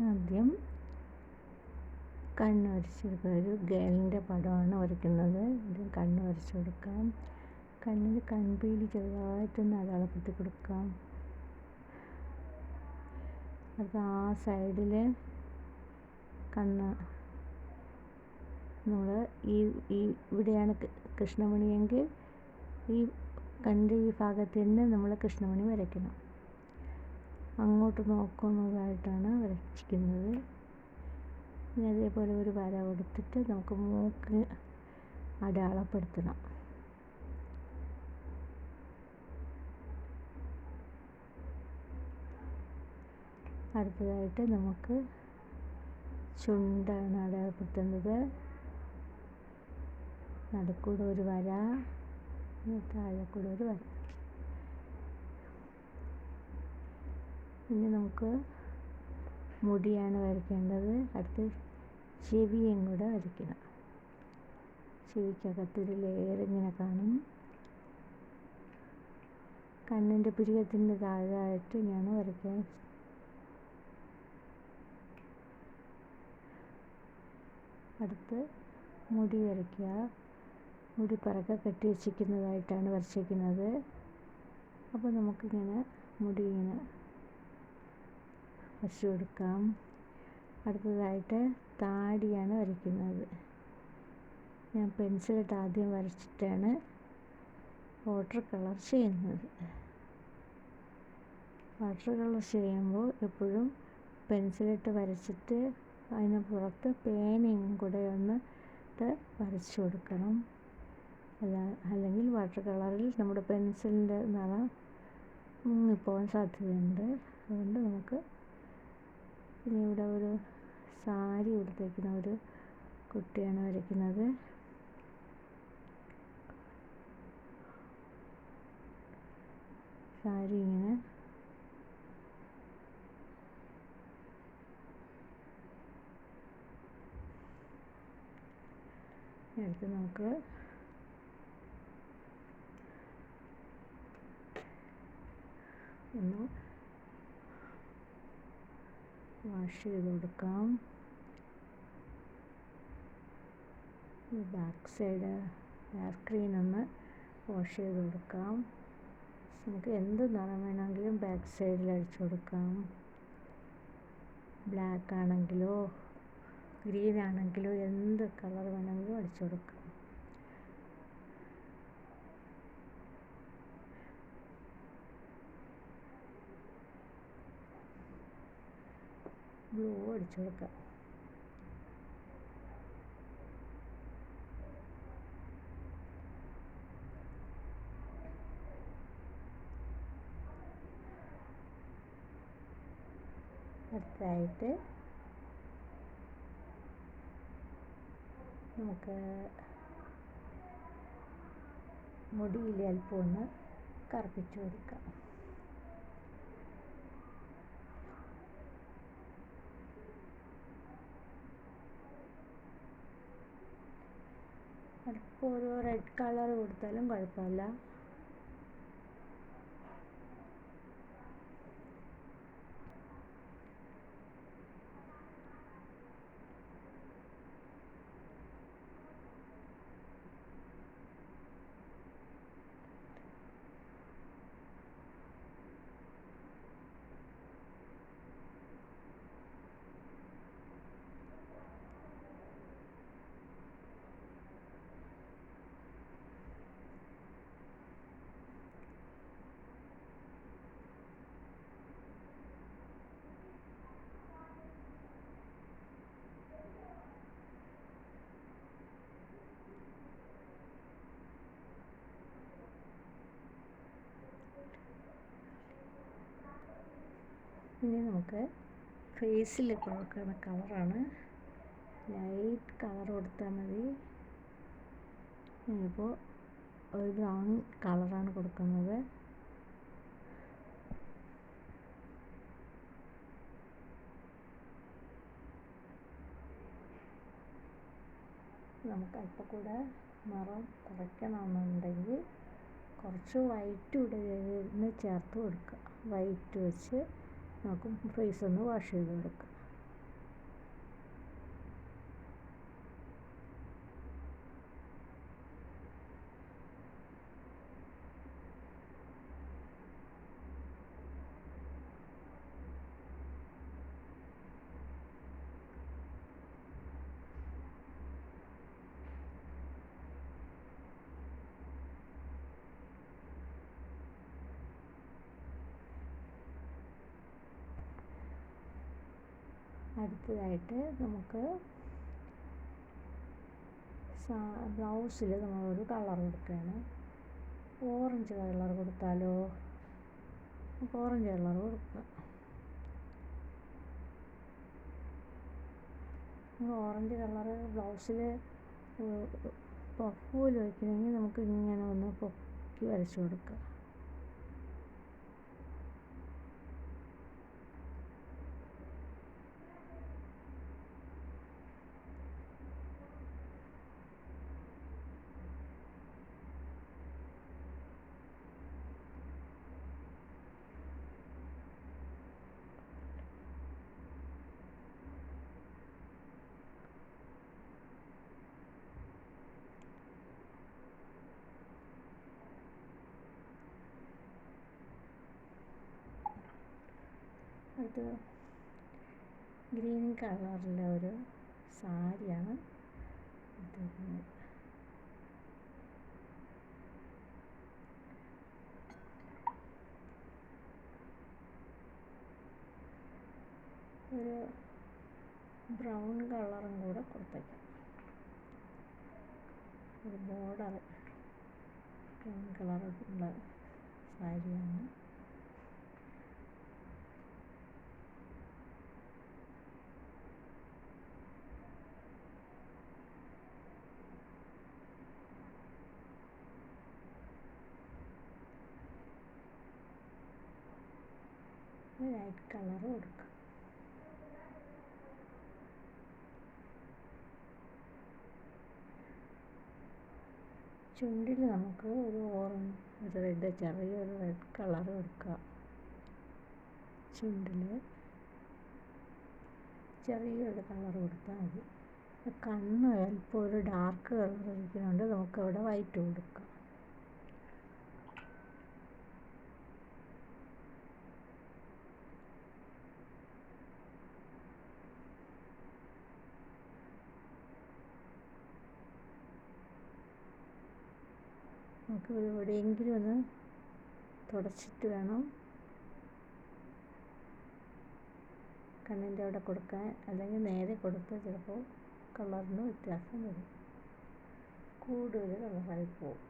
ആദ്യം കണ്ണ് വരച്ച് കൊടുക്കുക. ഒരു ഗേളിൻ്റെ പടമാണ് വരയ്ക്കുന്നത്. ആദ്യം കണ്ണ് വരച്ച് കൊടുക്കാം. കണ്ണിൽ കൺപീലി ചെറുതായിട്ടൊന്ന് അടയാളപ്പെടുത്തി കൊടുക്കാം. അത് ആ സൈഡിൽ കണ്ണ് നമ്മൾ ഇവിടെയാണ് കൃഷ്ണമണിയെങ്കിൽ ഈ കണ്ണിൻ്റെ ഈ ഭാഗത്ത് തന്നെ നമ്മൾ കൃഷ്ണമണി വരയ്ക്കണം. അങ്ങോട്ട് നോക്കുന്നതായിട്ടാണ് വരച്ചിരിക്കുന്നത്. ഇനി അതേപോലെ ഒരു വര കൊടുത്തിട്ട് നമുക്ക് മൂക്ക് അടയാളപ്പെടുത്തണം. അടുത്തതായിട്ട് നമുക്ക് ചുണ്ടാണ് അടയാളപ്പെടുത്തേണ്ടത്. നടുക്കൂടെ ഒരു വര, താഴെക്കൂടെ ഒരു വര. ഇനി നമുക്ക് മുടിയാണ് വരയ്ക്കേണ്ടത്. അടുത്ത് ചെവിയും കൂടെ വരയ്ക്കണം. ചെവിക്കകത്തൊരു ലെയർ ഇങ്ങനെ കാണും. കണ്ണിൻ്റെ പുരികത്തിൻ്റെ താഴെയായിട്ട് ഞാൻ വരയ്ക്കാൻ. അടുത്ത് മുടി വരയ്ക്കുക. മുടി പറക്കെ കെട്ടി വച്ചിരിക്കുന്നതായിട്ടാണ് വരച്ചിരിക്കുന്നത്. അപ്പോൾ നമുക്കിങ്ങനെ മുടി ഇങ്ങനെ വരച്ചു കൊടുക്കാം. അടുത്തതായിട്ട് താടിയാണ് വരയ്ക്കുന്നത്. ഞാൻ പെൻസിലിട്ട് ആദ്യം വരച്ചിട്ടാണ് വാട്ടർ കളർ ചെയ്യുന്നത്. വാട്ടർ കളർ ചെയ്യുമ്പോൾ എപ്പോഴും പെൻസിലിട്ട് വരച്ചിട്ട് അതിന് പുറത്ത് പേനയും കൂടെ ഒന്ന് വരച്ചു കൊടുക്കണം. അല്ലെങ്കിൽ വാട്ടർ കളറിൽ നമ്മുടെ പെൻസിലിൻ്റെ നിറം മുങ്ങിപ്പോകാൻ സാധ്യതയുണ്ട്. അതുകൊണ്ട് നമുക്ക് പിന്നെ ഇവിടെ ഒരു സാരി ഉടുത്തേക്കുന്ന ഒരു കുട്ടിയാണ് വരയ്ക്കുന്നത്. സാരി ഇങ്ങനെ എടുത്ത് നമുക്ക് ഒന്ന് വാഷ് ചെയ്ത് കൊടുക്കാം. ബാക്ക് സൈഡ് ഹെയർ സ്ക്രീൻ ഒന്ന് വാഷ് ചെയ്ത് കൊടുക്കാം. നമുക്ക് എന്ത് നിറം വേണമെങ്കിലും ബാക്ക് സൈഡിൽ അടിച്ചു കൊടുക്കാം. ബ്ലാക്ക് ആണെങ്കിലോ ഗ്രീൻ ആണെങ്കിലോ എന്ത് കളർ വേണമെങ്കിലും അടിച്ചു കൊടുക്കാം. ബ്ലൂ അടിച്ചു കൊടുക്കാം. അടുത്തതായിട്ട് നമുക്ക് മുടിയിൽ അല്പം ഒന്ന് കറുപ്പിച്ചു കൊടുക്കാം. അല്പം ഒരു റെഡ് കളർ കൊടുത്താലും കുഴപ്പമില്ല. ഇനി നമുക്ക് ഫേസിൽ കൊടുക്കുന്ന കളറാണ്. ലൈറ്റ് കളർ കൊടുത്താൽ മതി. ഞാനിപ്പോൾ ഒരു ബ്രൗൺ കളറാണ് കൊടുക്കുന്നത്. നമുക്ക് അല്പം കൂടെ നിറം കുറയ്ക്കണമെന്നുണ്ടെങ്കിൽ കുറച്ച് വൈറ്റ് കൂടെ ചേർത്ത് കൊടുക്കുക. വൈറ്റ് വെച്ച് നമുക്ക് ഫേസ് ഒന്ന് വാഷ് ചെയ്ത് കൊടുക്കാം. അടുത്തതായിട്ട് നമുക്ക് ബ്ലൗസിൽ നമ്മളൊരു കളർ കൊടുക്കുകയാണ്. ഓറഞ്ച് കളർ കൊടുത്താലോ? ഓറഞ്ച് കളർ കൊടുക്കുക. ഓറഞ്ച് കളർ ബ്ലൗസിൽ പഫ് പോലെ വയ്ക്കണമെങ്കിൽ നമുക്ക് ഇങ്ങനെ ഒന്ന് പൊക്കി വരച്ചു കൊടുക്കുക. അത് ഗ്രീൻ കളറിലെ ഒരു സാരിയാണ് എടുത്തിരിക്കുന്നത്. ഒരു ബ്രൗൺ കളറും കൂടെ കൊടുത്തേക്കാം. ഒരു ബോർഡർ ബ്രൗൺ കളറുള്ള സാരിയാണ്. ലൈറ്റ് കളർ കൊടുക്കുക. ചുണ്ടിൽ നമുക്ക് ഒരു റെഡ്, ചെറിയൊരു റെഡ് കളർ കൊടുക്കുക. ചുണ്ടിൽ ചെറിയൊരു കളർ കൊടുത്താൽ മതി. കണ്ണ് അല്പം ഒരു ഡാർക്ക് കളർ ഇരിക്കുന്നുണ്ട്, നമുക്കവിടെ വൈറ്റ് കൊടുക്കാം. നമുക്ക് എവിടെയെങ്കിലും ഒന്ന് തുടച്ചിട്ട് വേണം കണ്ണിൻ്റെ അവിടെ കൊടുക്കാൻ, അല്ലെങ്കിൽ നേരെ കൊടുത്താൽ ചിലപ്പോൾ കളറിന് വ്യത്യാസം വരും, കൂടുതൽ കളറായി പോകും.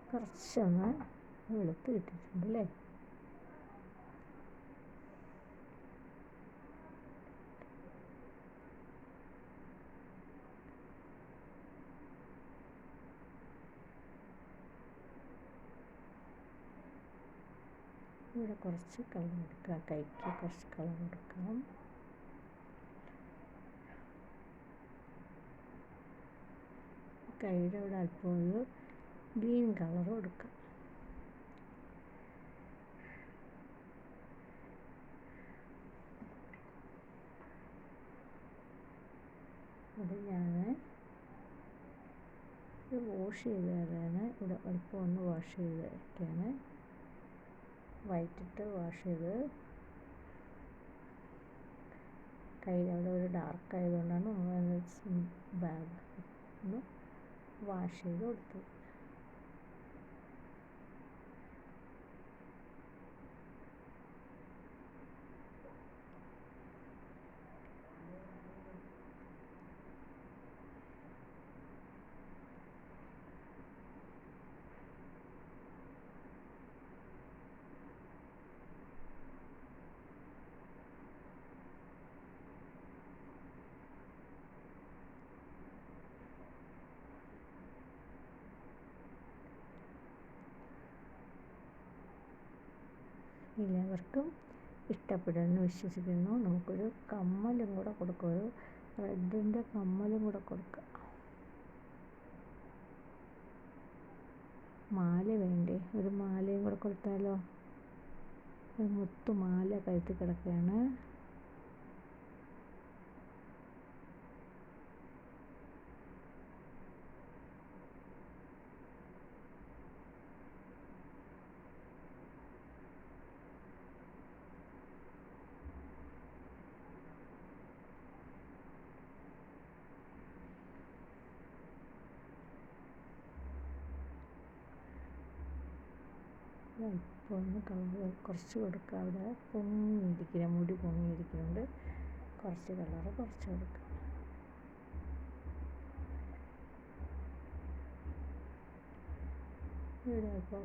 കുറച്ചൊന്ന് വെളുത്ത് കിട്ടിയിട്ടുണ്ട് അല്ലേ? ഇവിടെ കുറച്ച് കളർ കൊടുക്കുക. കൈക്ക് കുറച്ച് കളർ കൊടുക്കാം. കൈയുടെ ഇവിടെ അല്പം ഒരു ഗ്രീൻ കളർ കൊടുക്കുക. അത് ഞാൻ ഇത് വാഷ് ചെയ്തതാണ്. ഇവിടെ അല്പം ഒന്ന് വാഷ് ചെയ്തൊക്കെയാണ്, വൈറ്റിട്ട് വാഷ് ചെയ്ത്. കയ്യിൽ അവിടെ ഒരു ഡാർക്ക് ആയതുകൊണ്ടാണ് നമ്മൾ ബാഗ് ഒന്ന് വാഷ് ചെയ്ത് കൊടുത്തത്. എല്ലാവർക്കും ഇഷ്ടപ്പെടുമെന്ന് വിശ്വസിക്കുന്നു. നമുക്കൊരു കമ്മലും കൂടെ കൊടുക്കാം, ഒരു റെഡിൻ്റെ കമ്മലും കൂടെ കൊടുക്കാം. മാല വേണ്ടേ? ഒരു മാലയും കൂടെ കൊടുത്താലോ? ഒരു മുത്തുമാല കഴുത്തിൽ കിടക്കുകയാണ്. ഇപ്പോൾ ഒന്ന് കളർ കുറച്ച് കൊടുക്കുക. അവിടെ പൊങ്ങിയിരിക്കുന്ന മുടി പൊങ്ങിയിരിക്കുന്നുണ്ട്, കുറച്ച് കളർ കുറച്ച് കൊടുക്കുക. ഇവിടെ ഇപ്പോൾ